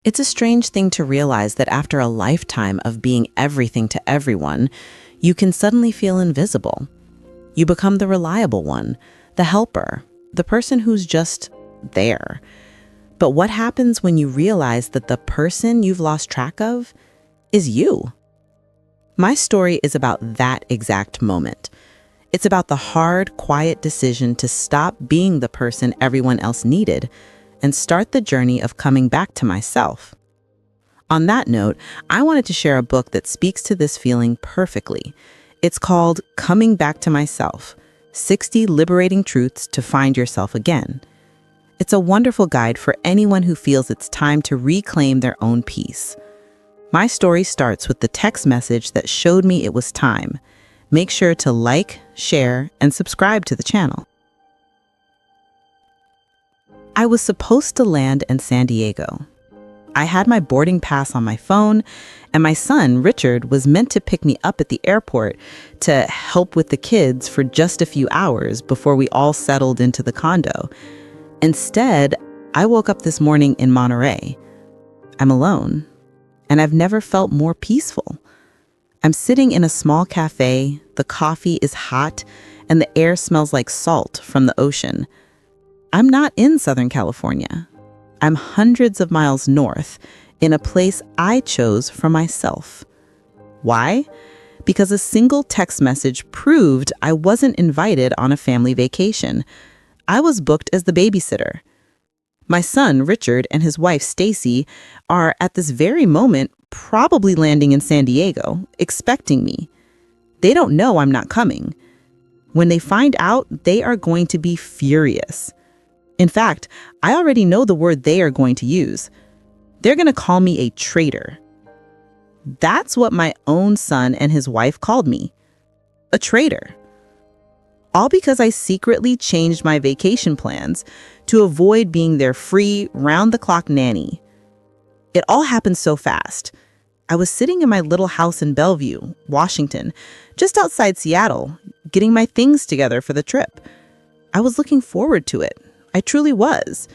It's a strange thing to realize that after a lifetime of being everything to everyone, you can suddenly feel invisible. You become the reliable one, the helper, the person who's just there. But what happens when you realize that the person you've lost track of is you? My story is about that exact moment. It's about the hard, quiet decision to stop being the person everyone else needed and start the journey of coming back to myself. On that note, I wanted to share a book that speaks to this feeling perfectly. It's called Coming Back to Myself: 60 Liberating Truths to Find Yourself Again. It's a wonderful guide for anyone who feels it's time to reclaim their own peace. My story starts with the text message that showed me it was time. Make sure to like, share, and subscribe to the channel. I was supposed to land in San Diego. I had my boarding pass on my phone, and my son, Richard, was meant to pick me up at the airport to help with the kids for just a few hours before we all settled into the condo. Instead, I woke up this morning in Monterey. I'm alone, and I've never felt more peaceful. I'm sitting in a small cafe, the coffee is hot, and the air smells like salt from the ocean. I'm not in Southern California. I'm hundreds of miles north, in a place I chose for myself. Why? Because a single text message proved I wasn't invited on a family vacation. I was booked as the babysitter. My son, Richard, and his wife, Stacy, are at this very moment probably landing in San Diego, expecting me. They don't know I'm not coming. When they find out, they are going to be furious. In fact, I already know the word they are going to use. They're going to call me a traitor. That's what my own son and his wife called me. A traitor. All because I secretly changed my vacation plans to avoid being their free, round-the-clock nanny. It all happened so fast. I was sitting in my little house in Bellevue, Washington, just outside Seattle, getting my things together for the trip. I was looking forward to it. I truly was.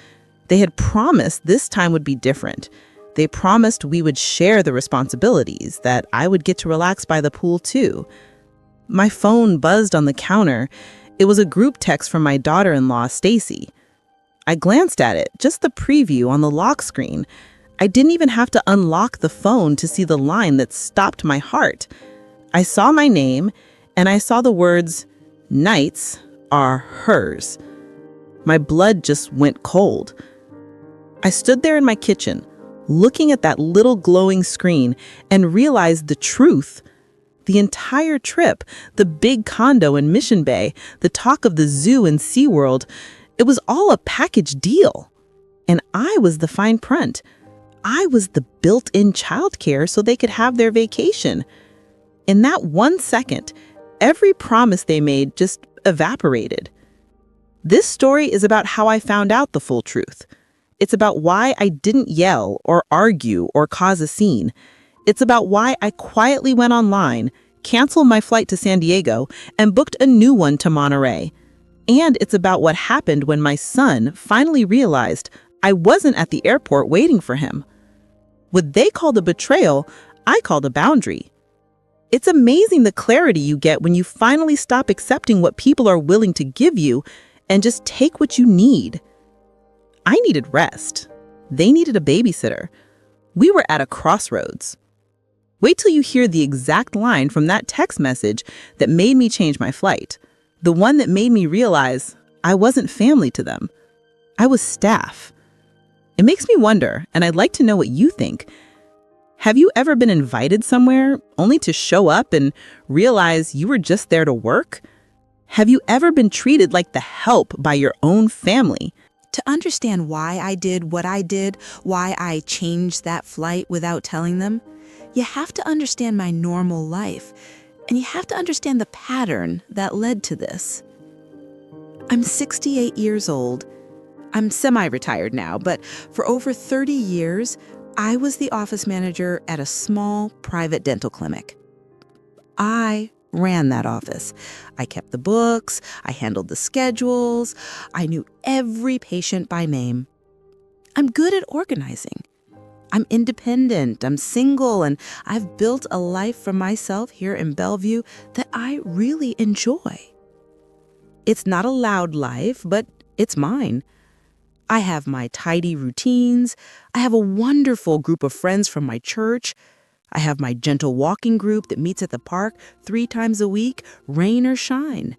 They had promised this time would be different. They promised we would share the responsibilities, that I would get to relax by the pool too. My phone buzzed on the counter. It was a group text from my daughter-in-law, Stacy. I glanced at it, just the preview on the lock screen. I didn't even have to unlock the phone to see the line that stopped my heart. I saw my name, and I saw the words, "Nights are hers." My blood just went cold. I stood there in my kitchen, looking at that little glowing screen, and realized the truth. The entire trip, the big condo in Mission Bay, the talk of the zoo and SeaWorld, it was all a package deal. And I was the fine print. I was the built-in childcare so they could have their vacation. In that 1 second, every promise they made just evaporated. This story is about how I found out the full truth. It's about why I didn't yell or argue or cause a scene. It's about why I quietly went online, canceled my flight to San Diego, and booked a new one to Monterey. And it's about what happened when my son finally realized I wasn't at the airport waiting for him. What they called a betrayal, I called a boundary. It's amazing the clarity you get when you finally stop accepting what people are willing to give you and just take what you need. I needed rest. They needed a babysitter. We were at a crossroads. Wait till you hear the exact line from that text message that made me change my flight. The one that made me realize I wasn't family to them. I was staff. It makes me wonder, and I'd like to know what you think. Have you ever been invited somewhere only to show up and realize you were just there to work? Have you ever been treated like the help by your own family? To understand why I did what I did, why I changed that flight without telling them, you have to understand my normal life, and you have to understand the pattern that led to this. I'm 68 years old. I'm semi-retired now, but for over 30 years, I was the office manager at a small private dental clinic. I ran that office. I kept the books, I handled the schedules, I knew every patient by name. I'm good at organizing. I'm independent, I'm single, and I've built a life for myself here in Bellevue that I really enjoy. It's not a loud life, but it's mine. I have my tidy routines. I have a wonderful group of friends from my church. I have my gentle walking group that meets at the park 3 times a week, rain or shine.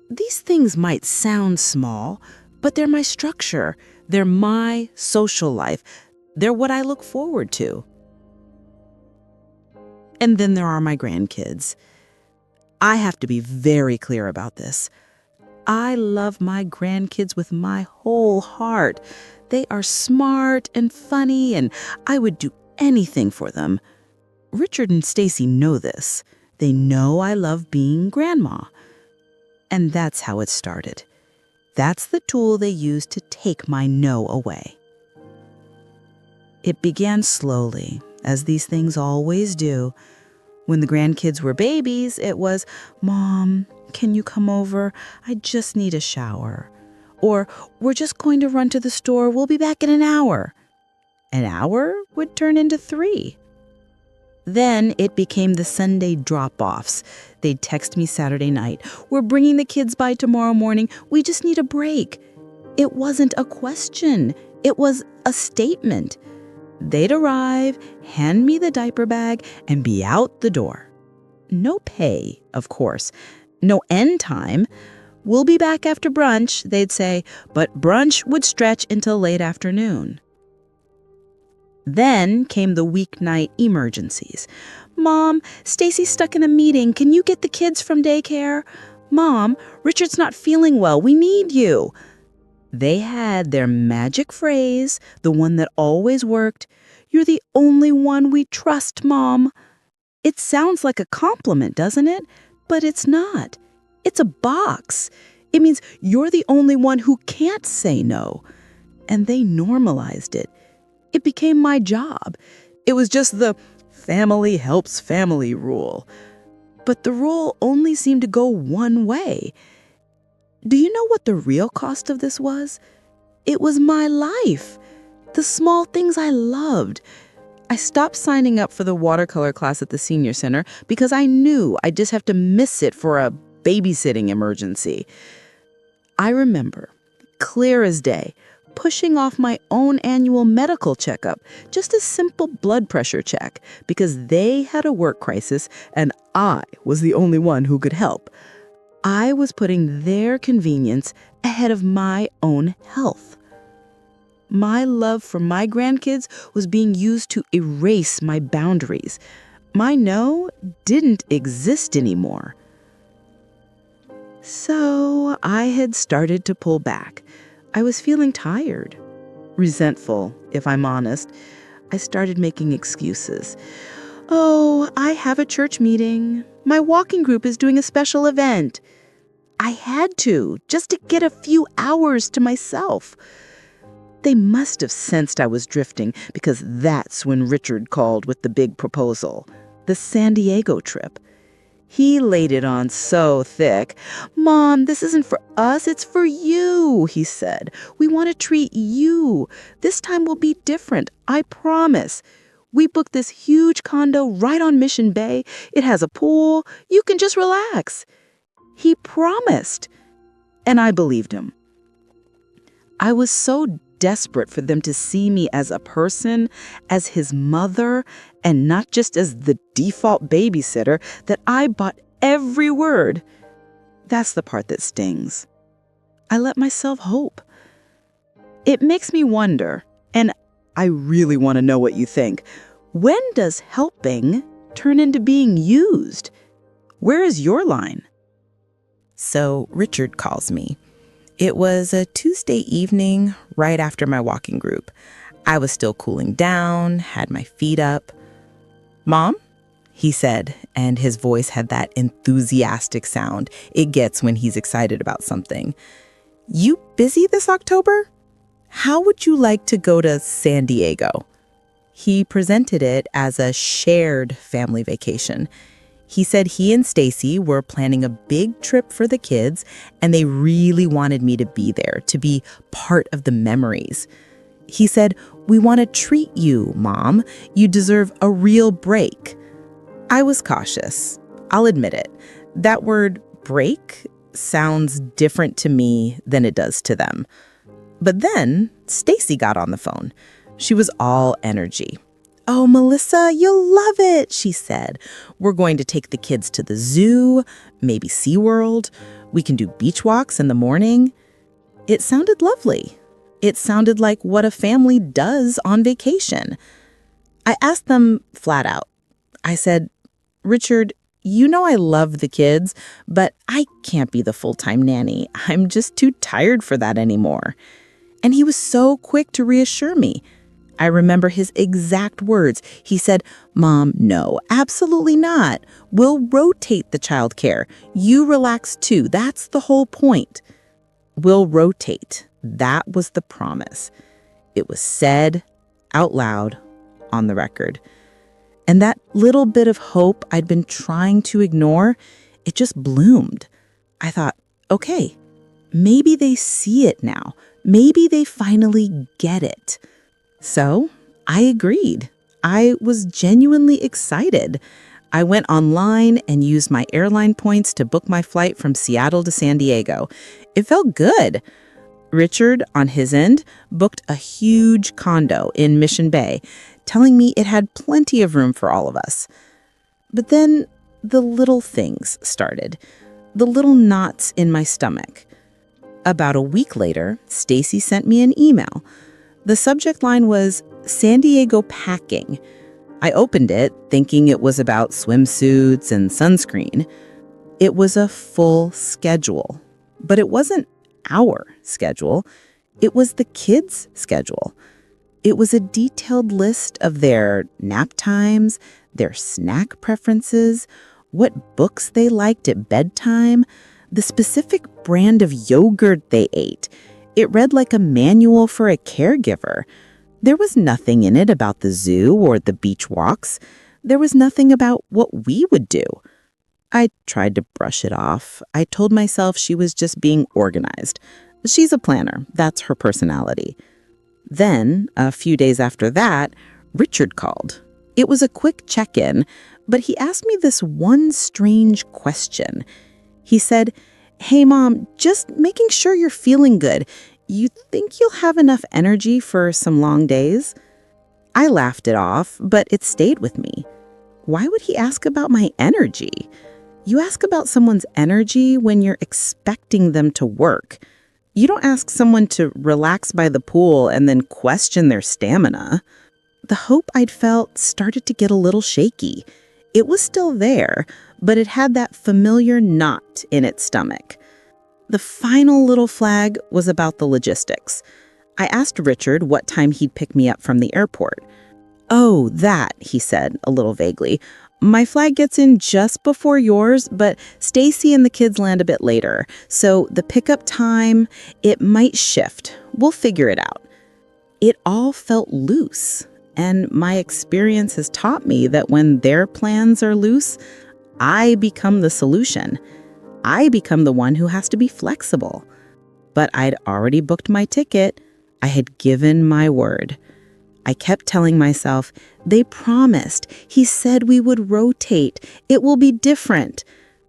These things might sound small, but they're my structure. They're my social life. They're what I look forward to. And then there are my grandkids. I have to be very clear about this. I love my grandkids with my whole heart. They are smart and funny, and I would do anything for them. Richard and Stacy know this. They know I love being grandma. And that's how it started. That's the tool they used to take my no away. It began slowly, as these things always do. When the grandkids were babies, it was, "Mom, can you come over? I just need a shower." Or, "We're just going to run to the store. We'll be back in an hour." An hour would turn into 3. Then it became the Sunday drop-offs. They'd text me Saturday night, "We're bringing the kids by tomorrow morning. We just need a break." It wasn't a question. It was a statement. They'd arrive, hand me the diaper bag, and be out the door. No pay, of course. No end time. "We'll be back after brunch," they'd say, but brunch would stretch until late afternoon. Then came the weeknight emergencies. "Mom, Stacy's stuck in a meeting. Can you get the kids from daycare?" "Mom, Richard's not feeling well. We need you." They had their magic phrase, the one that always worked. "You're the only one we trust, Mom." It sounds like a compliment, doesn't it? But it's not. It's a box. It means you're the only one who can't say no. And they normalized it. It became my job. It was just the family helps family rule. But the rule only seemed to go one way. Do you know what the real cost of this was? It was my life. The small things I loved. I stopped signing up for the watercolor class at the senior center because I knew I'd just have to miss it for a babysitting emergency. I remember, clear as day, pushing off my own annual medical checkup, just a simple blood pressure check, because they had a work crisis and I was the only one who could help. I was putting their convenience ahead of my own health. My love for my grandkids was being used to erase my boundaries. My no didn't exist anymore. So I had started to pull back. I was feeling tired, resentful, if I'm honest. I started making excuses. "Oh, I have a church meeting. My walking group is doing a special event." I had to, just to get a few hours to myself. They must have sensed I was drifting, because that's when Richard called with the big proposal, the San Diego trip. He laid it on so thick. "Mom, this isn't for us, it's for you," he said. "We want to treat you. This time will be different, I promise. We booked this huge condo right on Mission Bay. It has a pool. You can just relax." He promised, and I believed him. I was so desperate for them to see me as a person, as his mother, and not just as the default babysitter, that I bought every word. That's the part that stings. I let myself hope. It makes me wonder, and I really want to know what you think. When does helping turn into being used? Where is your line? So Richard calls me. It was a Tuesday evening right after my walking group. I was still cooling down, had my feet up. "Mom?" he said, and his voice had that enthusiastic sound it gets when he's excited about something. "You busy this October? How would you like to go to San Diego?" He presented it as a shared family vacation. He said he and Stacy were planning a big trip for the kids, and they really wanted me to be there, to be part of the memories. He said, "We want to treat you, Mom. You deserve a real break." I was cautious. I'll admit it. That word break sounds different to me than it does to them. But then Stacy got on the phone. She was all energy. "Oh, Melissa, you'll love it," she said. "We're going to take the kids to the zoo, maybe SeaWorld. We can do beach walks in the morning." It sounded lovely. It sounded like what a family does on vacation. I asked them flat out. I said, "Richard, you know I love the kids, but I can't be the full-time nanny. I'm just too tired for that anymore." And he was so quick to reassure me. I remember his exact words. He said, "Mom, no, absolutely not. We'll rotate the childcare. You relax too. That's the whole point." We'll rotate. That was the promise. It was said out loud on the record. And that little bit of hope I'd been trying to ignore, it just bloomed. I thought, okay, maybe they see it now. Maybe they finally get it. So I agreed. I was genuinely excited. I went online and used my airline points to book my flight from Seattle to San Diego. It felt good. Richard, on his end, booked a huge condo in Mission Bay, telling me it had plenty of room for all of us. But then the little things started, the little knots in my stomach. About a week later, Stacy sent me an email. The subject line was San Diego packing. I opened it thinking it was about swimsuits and sunscreen. It was a full schedule, but it wasn't our schedule. It was the kids' schedule. It was a detailed list of their nap times, their snack preferences, what books they liked at bedtime, the specific brand of yogurt they ate. It read like a manual for a caregiver. There was nothing in it about the zoo or the beach walks. There was nothing about what we would do. I tried to brush it off. I told myself she was just being organized. She's a planner. That's her personality. Then, a few days after that, Richard called. It was a quick check-in, but he asked me this one strange question. He said, "Hey, Mom, just making sure you're feeling good. You think you'll have enough energy for some long days?" I laughed it off, but it stayed with me. Why would he ask about my energy? You ask about someone's energy when you're expecting them to work. You don't ask someone to relax by the pool and then question their stamina. The hope I'd felt started to get a little shaky. It was still there, but it had that familiar knot in its stomach. The final little flag was about the logistics. I asked Richard what time he'd pick me up from the airport. "Oh, that," he said, a little vaguely. "My flight gets in just before yours, but Stacy and the kids land a bit later. So the pickup time, it might shift. We'll figure it out." It all felt loose, and my experience has taught me that when their plans are loose, I become the solution. I become the one who has to be flexible. But I'd already booked my ticket. I had given my word. I kept telling myself, they promised. He said we would rotate. It will be different.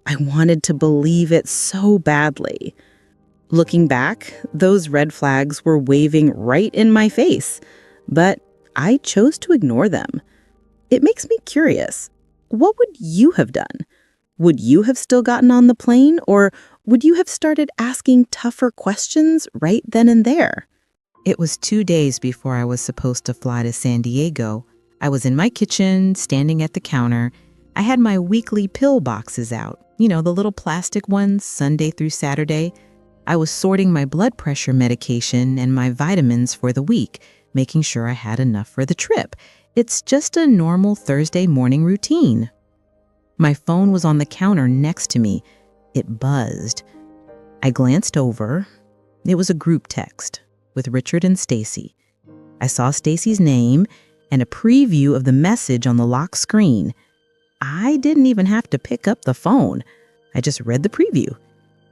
I wanted to believe it so badly. Looking back, those red flags were waving right in my face, but I chose to ignore them. It makes me curious. What would you have done? Would you have still gotten on the plane, or would you have started asking tougher questions right then and there? It was 2 days before I was supposed to fly to San Diego. I was in my kitchen, standing at the counter. I had my weekly pill boxes out, the little plastic ones, Sunday through Saturday. I was sorting my blood pressure medication and my vitamins for the week, making sure I had enough for the trip. It's just a normal Thursday morning routine. My phone was on the counter next to me. It buzzed. I glanced over. It was a group text with Richard and Stacy. I saw Stacy's name and a preview of the message on the lock screen. I didn't even have to pick up the phone. I just read the preview.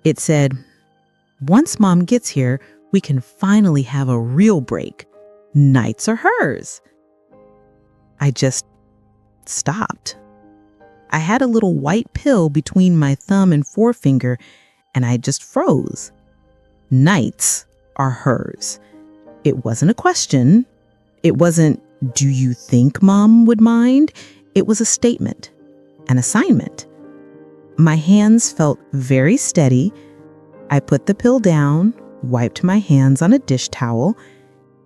It said, "Once Mom gets here, we can finally have a real break. Nights are hers. I just stopped. I had a little white pill between my thumb and forefinger, and I just froze. Nights are hers. It wasn't a question. It wasn't, do you think Mom would mind? It was a statement, an assignment. My hands felt very steady. I put the pill down, wiped my hands on a dish towel,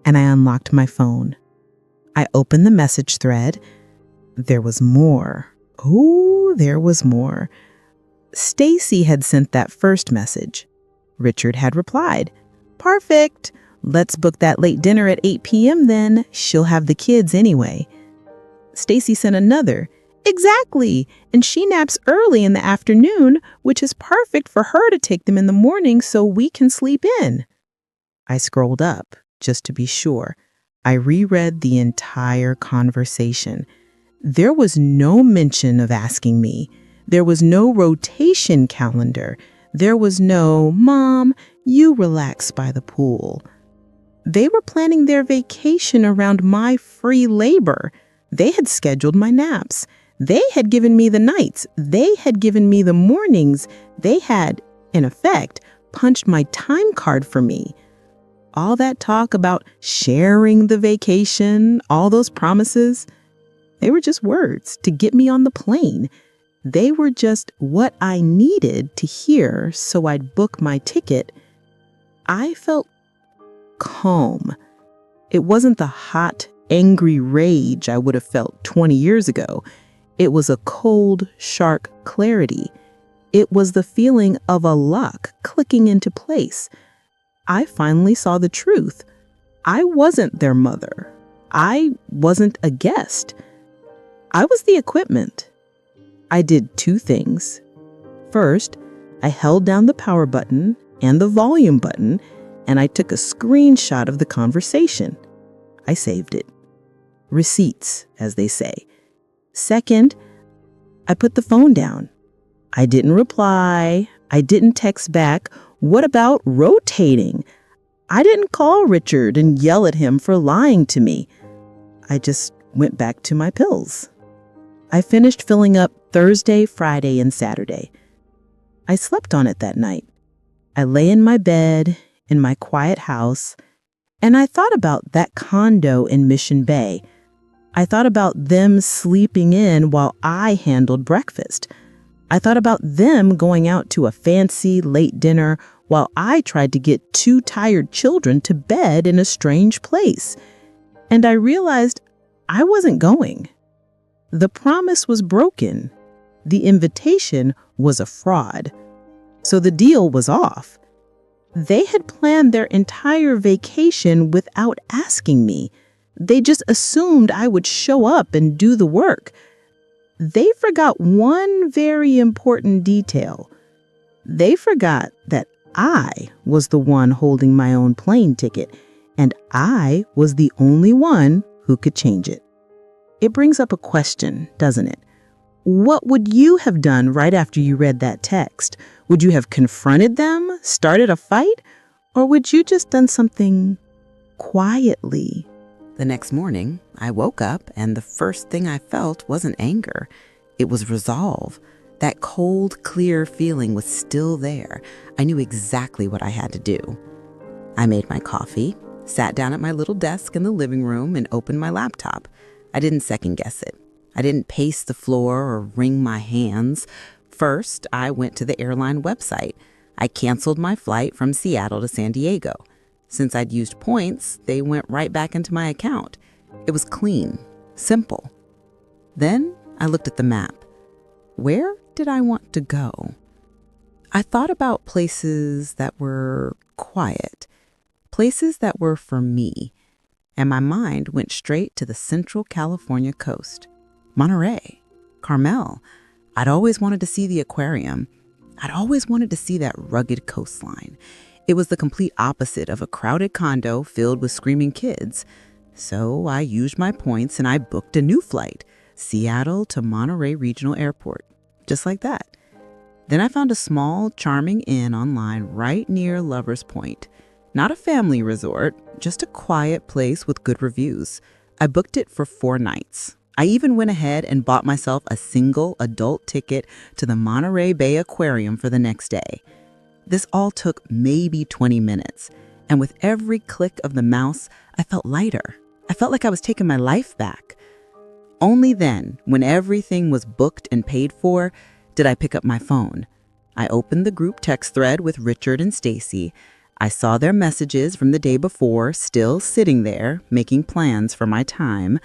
and I unlocked my phone. I opened the message thread. There was more. Oh, there was more. Stacy had sent that first message. Richard had replied, "Perfect. Let's book that late dinner at 8 p.m. then. She'll have the kids anyway." Stacy sent another, "Exactly. And she naps early in the afternoon, which is perfect for her to take them in the morning so we can sleep in." I scrolled up just to be sure. I reread the entire conversation. There was no mention of asking me. There was no rotation calendar. There was no, "Mom, you relax by the pool." They were planning their vacation around my free labor. They had scheduled my naps. They had given me the nights. They had given me the mornings. They had, in effect, punched my time card for me. All that talk about sharing the vacation, all those promises, they were just words to get me on the plane. They were just what I needed to hear so I'd book my ticket. I felt calm. It wasn't the hot, angry rage I would have felt 20 years ago. It was a cold, sharp clarity. It was the feeling of a lock clicking into place. I finally saw the truth. I wasn't their mother. I wasn't a guest. I was the equipment. I did two things. First, I held down the power button and the volume button, and I took a screenshot of the conversation. I saved it. Receipts, as they say. Second, I put the phone down. I didn't reply. I didn't text back. What about rotating? I didn't call Richard and yell at him for lying to me. I just went back to my pills. I finished filling up Thursday, Friday, and Saturday. I slept on it that night. I lay in my bed, in my quiet house, and I thought about that condo in Mission Bay. I thought about them sleeping in while I handled breakfast. I thought about them going out to a fancy late dinner while I tried to get two tired children to bed in a strange place. And I realized I wasn't going. The promise was broken. The invitation was a fraud. So the deal was off. They had planned their entire vacation without asking me. They just assumed I would show up and do the work. They forgot one very important detail. They forgot that I was the one holding my own plane ticket, and I was the only one who could change it. It brings up a question, doesn't it? What would you have done right after you read that text? Would you have confronted them, started a fight, or would you just done something quietly? The next morning, I woke up and the first thing I felt wasn't anger. It was resolve. That cold, clear feeling was still there. I knew exactly what I had to do. I made my coffee, sat down at my little desk in the living room, and opened my laptop. I didn't second guess it. I didn't pace the floor or wring my hands. First, I went to the airline website. I canceled my flight from Seattle to San Diego. Since I'd used points, they went right back into my account. It was clean, simple. Then I looked at the map. Where did I want to go? I thought about places that were quiet, places that were for me, and my mind went straight to the Central California coast. Monterey, Carmel. I'd always wanted to see the aquarium. I'd always wanted to see that rugged coastline. It was the complete opposite of a crowded condo filled with screaming kids. So I used my points and I booked a new flight, Seattle to Monterey Regional Airport, just like that. Then I found a small, charming inn online right near Lover's Point. Not a family resort, just a quiet place with good reviews. I booked it for 4 nights. I even went ahead and bought myself a single adult ticket to the Monterey Bay Aquarium for the next day. This all took maybe 20 minutes, and with every click of the mouse, I felt lighter. I felt like I was taking my life back. Only then, when everything was booked and paid for, did I pick up my phone. I opened the group text thread with Richard and Stacy. I saw their messages from the day before still sitting there, making plans for my time.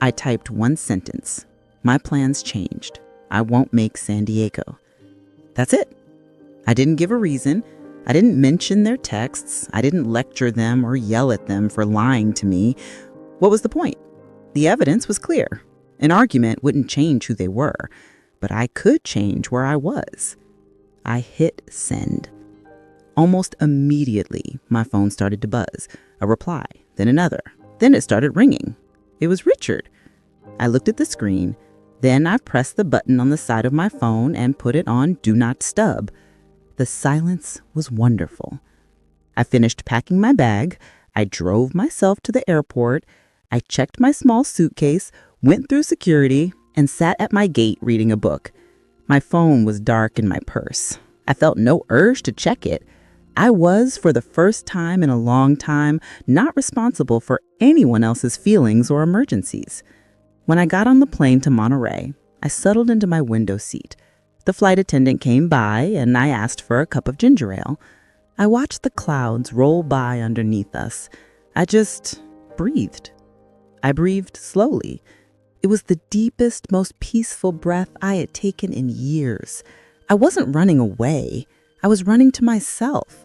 I typed one sentence. My plans changed. I won't make San Diego. That's it. I didn't give a reason. I didn't mention their texts. I didn't lecture them or yell at them for lying to me. What was the point? The evidence was clear. An argument wouldn't change who they were, but I could change where I was. I hit send. Almost immediately, my phone started to buzz. A reply, then another. Then it started ringing. It was Richard. I looked at the screen. Then I pressed the button on the side of my phone and put it on Do Not Disturb. The silence was wonderful. I finished packing my bag. I drove myself to the airport. I checked my small suitcase, went through security, and sat at my gate reading a book. My phone was dark in my purse. I felt no urge to check it. I was, for the first time in a long time, not responsible for anyone else's feelings or emergencies. When I got on the plane to Monterey, I settled into my window seat. The flight attendant came by and I asked for a cup of ginger ale. I watched the clouds roll by underneath us. I just breathed. I breathed slowly. It was the deepest, most peaceful breath I had taken in years. I wasn't running away. I was running to myself.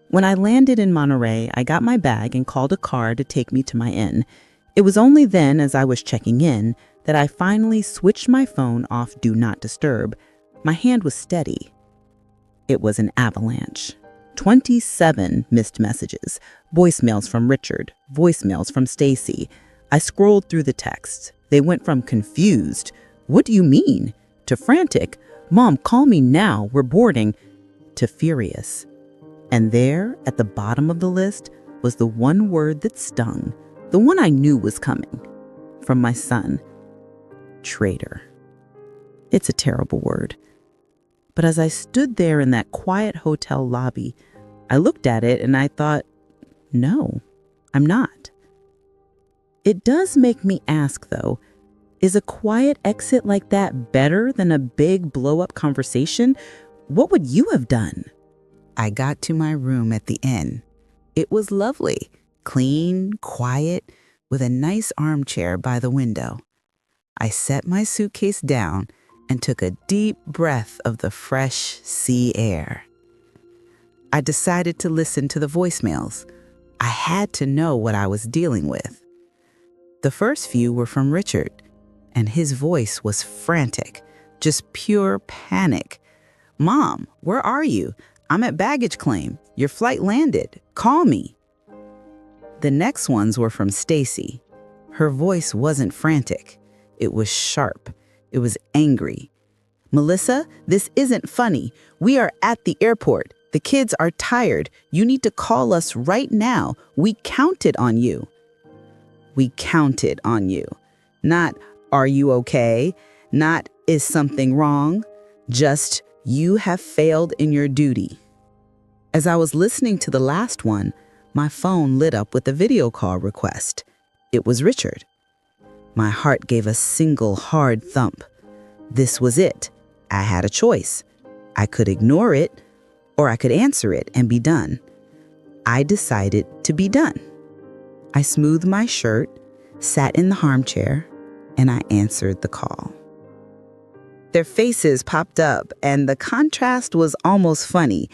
When I landed in Monterey, I got my bag and called a car to take me to my inn. It was only then, as I was checking in, that I finally switched my phone off Do Not Disturb. My hand was steady. It was an avalanche. 27 missed messages, voicemails from Richard, voicemails from Stacy. I scrolled through the texts. They went from confused, "What do you mean?" to frantic, "Mom, call me now, we're boarding," to furious. And there, at the bottom of the list, was the one word that stung, the one I knew was coming, from my son. Traitor. It's a terrible word. But as I stood there in that quiet hotel lobby, I looked at it and I thought, no, I'm not. It does make me ask, though, is a quiet exit like that better than a big blow-up conversation? What would you have done? I got to my room at the inn. It was lovely, clean, quiet, with a nice armchair by the window. I set my suitcase down and took a deep breath of the fresh sea air. I decided to listen to the voicemails. I had to know what I was dealing with. The first few were from Richard, and his voice was frantic, just pure panic. "Mom, where are you? I'm at baggage claim. Your flight landed. Call me." The next ones were from Stacy. Her voice wasn't frantic. It was sharp. It was angry. "Melissa, this isn't funny. We are at the airport. The kids are tired. You need to call us right now. We counted on you." We counted on you. Not, "Are you okay?" Not, "Is something wrong?" Just, "You have failed in your duty." As I was listening to the last one, my phone lit up with a video call request. It was Richard. My heart gave a single hard thump. This was it. I had a choice. I could ignore it, or I could answer it and be done. I decided to be done. I smoothed my shirt, sat in the armchair, and I answered the call. Their faces popped up, and the contrast was almost funny.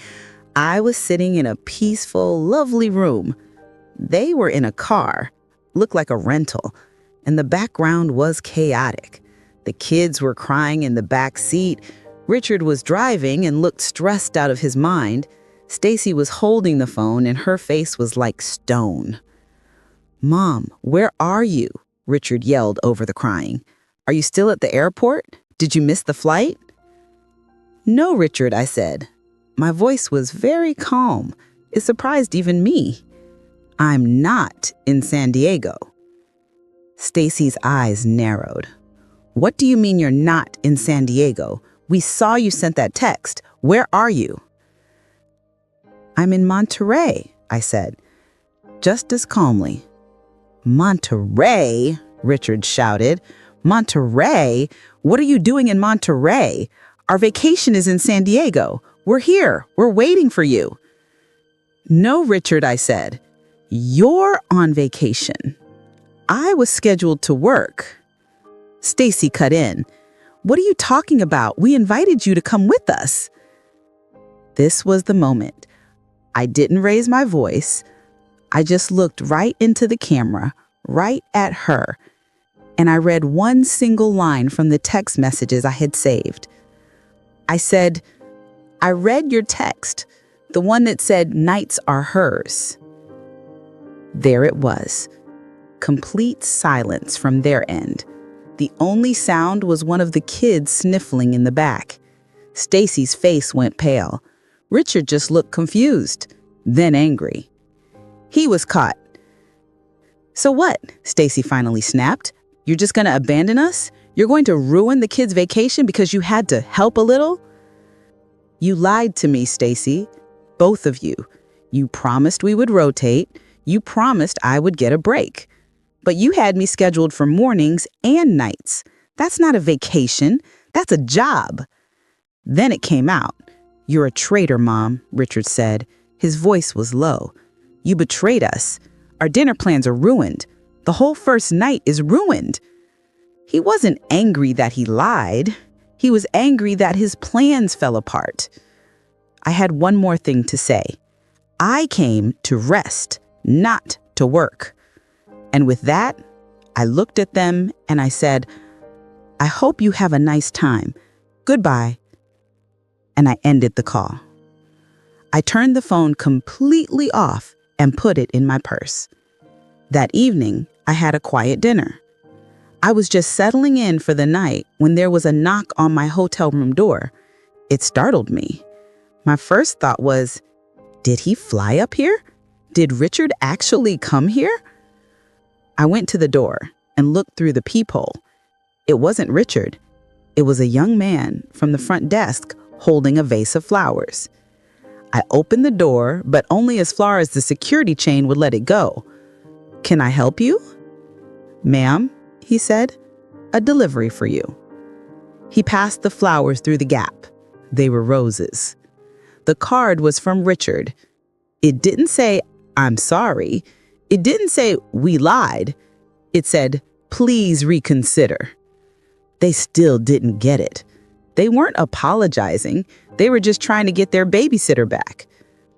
I was sitting in a peaceful, lovely room. They were in a car, looked like a rental, and the background was chaotic. The kids were crying in the back seat. Richard was driving and looked stressed out of his mind. Stacy was holding the phone, and her face was like stone. "Mom, where are you?" Richard yelled over the crying. "Are you still at the airport? Did you miss the flight?" "No, Richard," I said. My voice was very calm. It surprised even me. I'm not in San Diego. Stacy's eyes narrowed. What do you mean you're not in San Diego? We saw you sent that text. Where are you? I'm in Monterey, I said, just as calmly. Monterey? Richard shouted. Monterey? What are you doing in Monterey? Our vacation is in San Diego. We're here. We're waiting for you. No, Richard, I said. You're on vacation. I was scheduled to work. Stacy cut in. What are you talking about? We invited you to come with us. This was the moment. I didn't raise my voice. I just looked right into the camera, right at her, and I read one single line from the text messages I had saved. I said, I read your text, the one that said nights are hers. There it was. Complete silence from their end. The only sound was one of the kids sniffling in the back. Stacy's face went pale. Richard just looked confused, then angry. He was caught. So what? Stacy finally snapped. You're just going to abandon us? You're going to ruin the kids' vacation because you had to help a little? You lied to me, Stacy. Both of you. You promised we would rotate. You promised I would get a break. But you had me scheduled for mornings and nights. That's not a vacation. That's a job. Then it came out. You're a traitor, Mom, Richard said. His voice was low. You betrayed us. Our dinner plans are ruined. The whole first night is ruined. He wasn't angry that he lied. He was angry that his plans fell apart. I had one more thing to say. I came to rest, not to work. And with that, I looked at them and I said, I hope you have a nice time. Goodbye. And I ended the call. I turned the phone completely off and put it in my purse. That evening, I had a quiet dinner. I was just settling in for the night when there was a knock on my hotel room door. It startled me. My first thought was, did he fly up here? Did Richard actually come here? I went to the door and looked through the peephole. It wasn't Richard. It was a young man from the front desk holding a vase of flowers. I opened the door, but only as far as the security chain would let it go. Can I help you? Ma'am, he said, a delivery for you. He passed the flowers through the gap. They were roses. The card was from Richard. It didn't say, I'm sorry. It didn't say, we lied. It said, please reconsider. They still didn't get it. They weren't apologizing. They were just trying to get their babysitter back.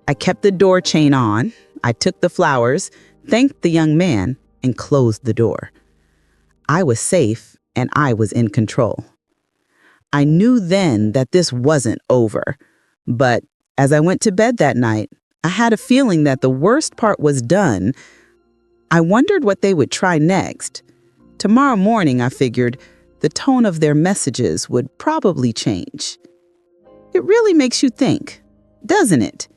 I kept the door chain on. I took the flowers, thanked the young man, and closed the door. I was safe and I was in control. I knew then that this wasn't over. But as I went to bed that night, I had a feeling that the worst part was done. I wondered what they would try next. Tomorrow morning, I figured, the tone of their messages would probably change. It really makes you think, doesn't it?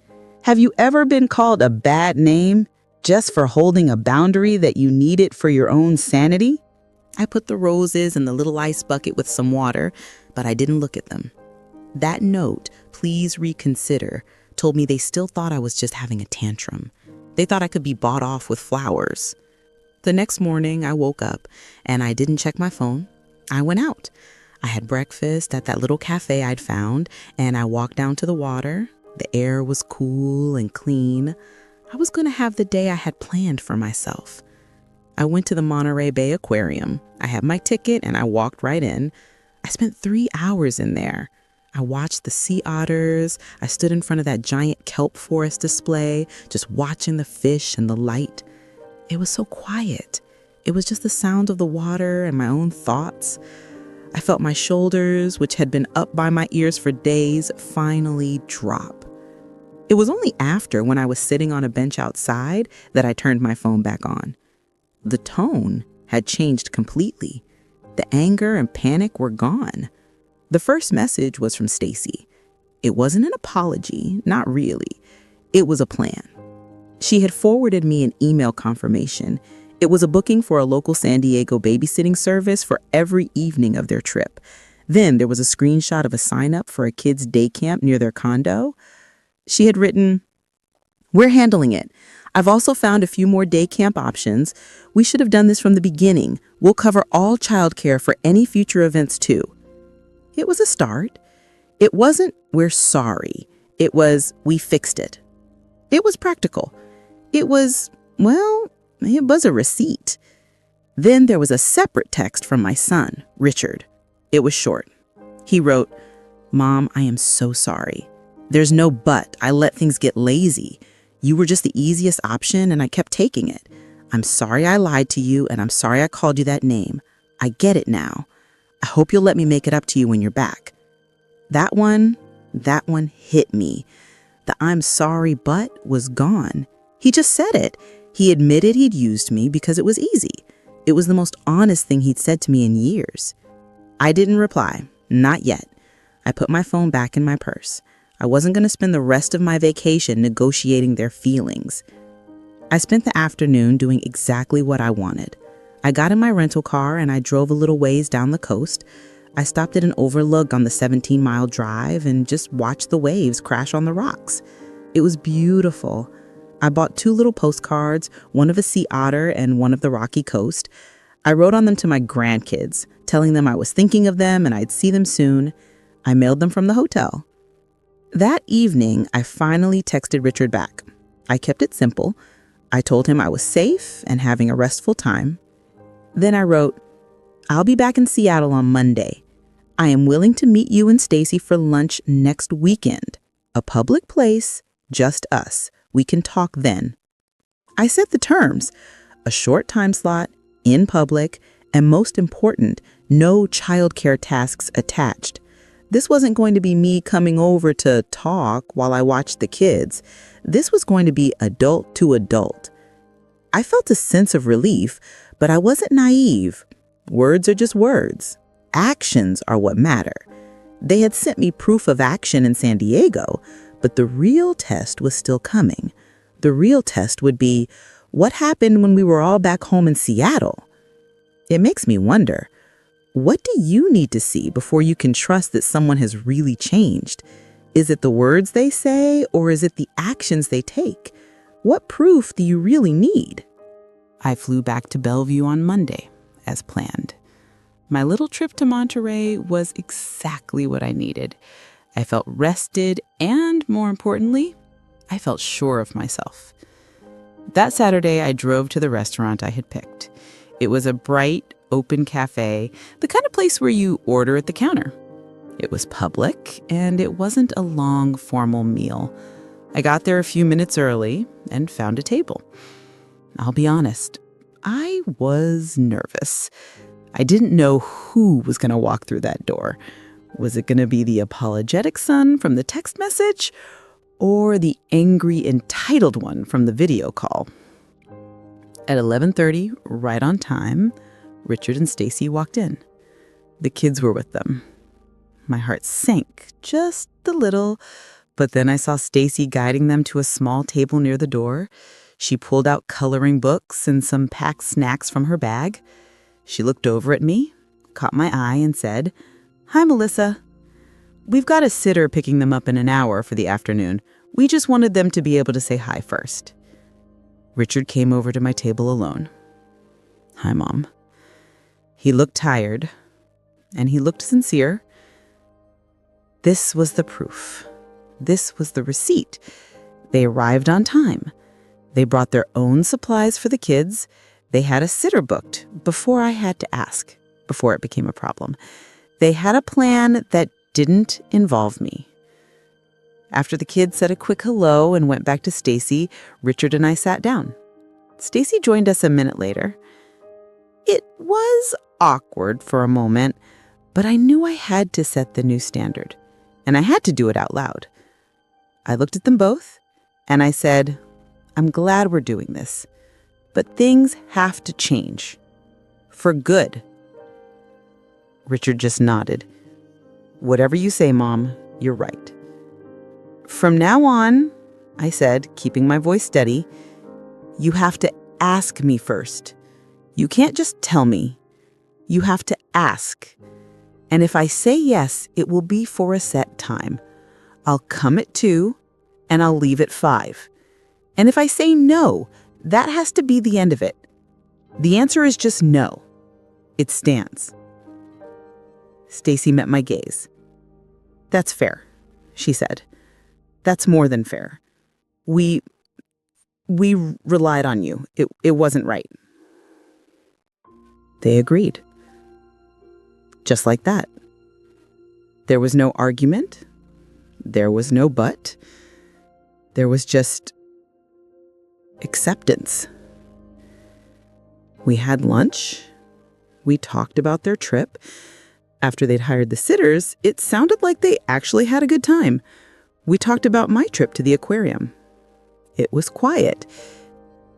Have you ever been called a bad name just for holding a boundary that you needed for your own sanity? I put the roses in the little ice bucket with some water, but I didn't look at them. That note, please reconsider, told me they still thought I was just having a tantrum. They thought I could be bought off with flowers. The next morning, I woke up and I didn't check my phone. I went out. I had breakfast at that little cafe I'd found, and I walked down to the water. The air was cool and clean. I was going to have the day I had planned for myself. I went to the Monterey Bay Aquarium. I had my ticket and I walked right in. I spent 3 hours in there. I watched the sea otters. I stood in front of that giant kelp forest display, just watching the fish and the light. It was so quiet. It was just the sound of the water and my own thoughts. I felt my shoulders, which had been up by my ears for days, finally drop. It was only after, when I was sitting on a bench outside, that I turned my phone back on. The tone had changed completely. The anger and panic were gone. The first message was from Stacy. It wasn't an apology, not really. It was a plan. She had forwarded me an email confirmation. It was a booking for a local San Diego babysitting service for every evening of their trip. Then there was a screenshot of a sign-up for a kids' day camp near their condo. She had written, "We're handling it. I've also found a few more day camp options. We should have done this from the beginning. We'll cover all childcare for any future events too." It was a start. It wasn't, "We're sorry." It was, "We fixed it." It was practical. It was a receipt. Then there was a separate text from my son, Richard. It was short. He wrote, "Mom, I am so sorry. There's no but. I let things get lazy. You were just the easiest option and I kept taking it. I'm sorry I lied to you and I'm sorry I called you that name. I get it now. I hope you'll let me make it up to you when you're back." That one hit me. The "I'm sorry but" was gone. He just said it. He admitted he'd used me because it was easy. It was the most honest thing he'd said to me in years. I didn't reply. Not yet. I put my phone back in my purse. I wasn't going to spend the rest of my vacation negotiating their feelings. I spent the afternoon doing exactly what I wanted. I got in my rental car and I drove a little ways down the coast. I stopped at an overlook on the 17-mile drive and just watched the waves crash on the rocks. It was beautiful. I bought 2 little postcards, one of a sea otter and one of the rocky coast. I wrote on them to my grandkids, telling them I was thinking of them and I'd see them soon. I mailed them from the hotel. That evening, I finally texted Richard back. I kept it simple. I told him I was safe and having a restful time. Then I wrote, "I'll be back in Seattle on Monday. I am willing to meet you and Stacy for lunch next weekend. A public place, just us. We can talk then." I set the terms: a short time slot, in public, and most important, no childcare tasks attached. This wasn't going to be me coming over to talk while I watched the kids. This was going to be adult to adult. I felt a sense of relief, but I wasn't naive. Words are just words. Actions are what matter. They had sent me proof of action in San Diego, but the real test was still coming. The real test would be, what happened when we were all back home in Seattle? It makes me wonder, what do you need to see before you can trust that someone has really changed? Is it the words they say, or is it the actions they take? What proof do you really need? I flew back to Bellevue on Monday, as planned. My little trip to Monterey was exactly what I needed. I felt rested and, more importantly, I felt sure of myself. That Saturday, I drove to the restaurant I had picked. It was a bright, open cafe, the kind of place where you order at the counter. It was public, and it wasn't a long, formal meal. I got there a few minutes early and found a table. I'll be honest, I was nervous. I didn't know who was going to walk through that door. Was it going to be the apologetic son from the text message, or the angry, entitled one from the video call? At 11:30, right on time, Richard and Stacy walked in. The kids were with them. My heart sank just a little, but then I saw Stacy guiding them to a small table near the door. She pulled out coloring books and some packed snacks from her bag. She looked over at me, caught my eye, and said, "Hi, Melissa. We've got a sitter picking them up in an hour for the afternoon. We just wanted them to be able to say hi first." Richard came over to my table alone. "Hi, Mom." He looked tired, and he looked sincere. This was the proof. This was the receipt. They arrived on time. They brought their own supplies for the kids. They had a sitter booked before I had to ask, before it became a problem. They had a plan that didn't involve me. After the kids said a quick hello and went back to Stacy, Richard and I sat down. Stacy joined us a minute later. It was awkward for a moment, but I knew I had to set the new standard, and I had to do it out loud. I looked at them both, and I said, "I'm glad we're doing this, but things have to change. For good." Richard just nodded. "Whatever you say, Mom, you're right. From now on, I said, keeping my voice steady, "You have to ask me first. You can't just tell me. You have to ask. And if I say yes, it will be for a set time. I'll come at 2 and I'll leave at 5. And if I say no, that has to be the end of it. The answer is just no. It stands." Stacy met my gaze. "That's fair," she said. "That's more than fair. We relied on you. It wasn't right." They agreed. Just like that. There was no argument. There was no but. There was just acceptance. We had lunch. We talked about their trip. After they'd hired the sitters, it sounded like they actually had a good time. We talked about my trip to the aquarium. It was quiet.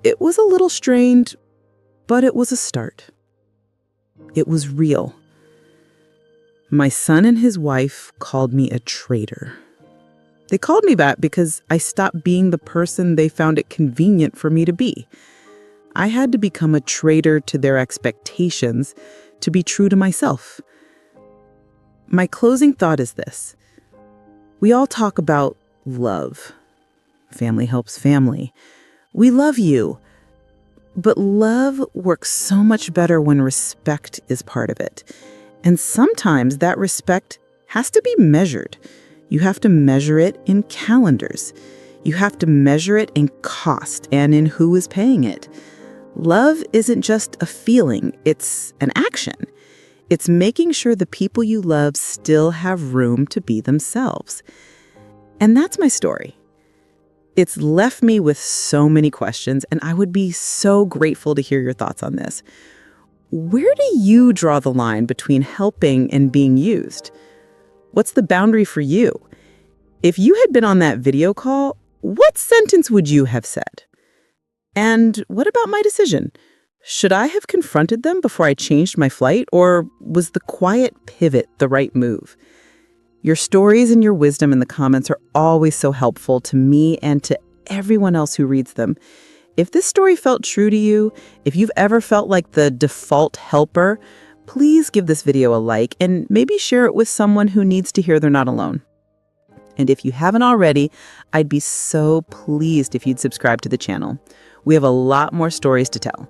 It was a little strained, but it was a start. It was real. My son and his wife called me a traitor. They called me that because I stopped being the person they found it convenient for me to be. I had to become a traitor to their expectations to be true to myself. My closing thought is this. We all talk about love. Family helps family. We love you. But love works so much better when respect is part of it. And sometimes that respect has to be measured. You have to measure it in calendars. You have to measure it in cost and in who is paying it. Love isn't just a feeling, it's an action. It's making sure the people you love still have room to be themselves. And that's my story. It's left me with so many questions, and I would be so grateful to hear your thoughts on this. Where do you draw the line between helping and being used? What's the boundary for you? If you had been on that video call, what sentence would you have said? And what about my decision? Should I have confronted them before I changed my flight, or was the quiet pivot the right move? Your stories and your wisdom in the comments are always so helpful to me and to everyone else who reads them. If this story felt true to you, if you've ever felt like the default helper, please give this video a like and maybe share it with someone who needs to hear they're not alone. And if you haven't already, I'd be so pleased if you'd subscribe to the channel. We have a lot more stories to tell.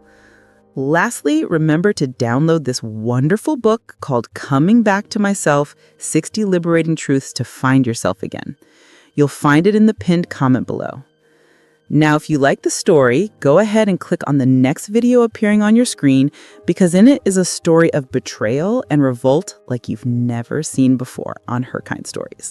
Lastly, remember to download this wonderful book called Coming Back to Myself, 60 Liberating Truths to Find Yourself Again. You'll find it in the pinned comment below. Now, if you like the story, go ahead and click on the next video appearing on your screen, because in it is a story of betrayal and revolt like you've never seen before on Her Kind Stories.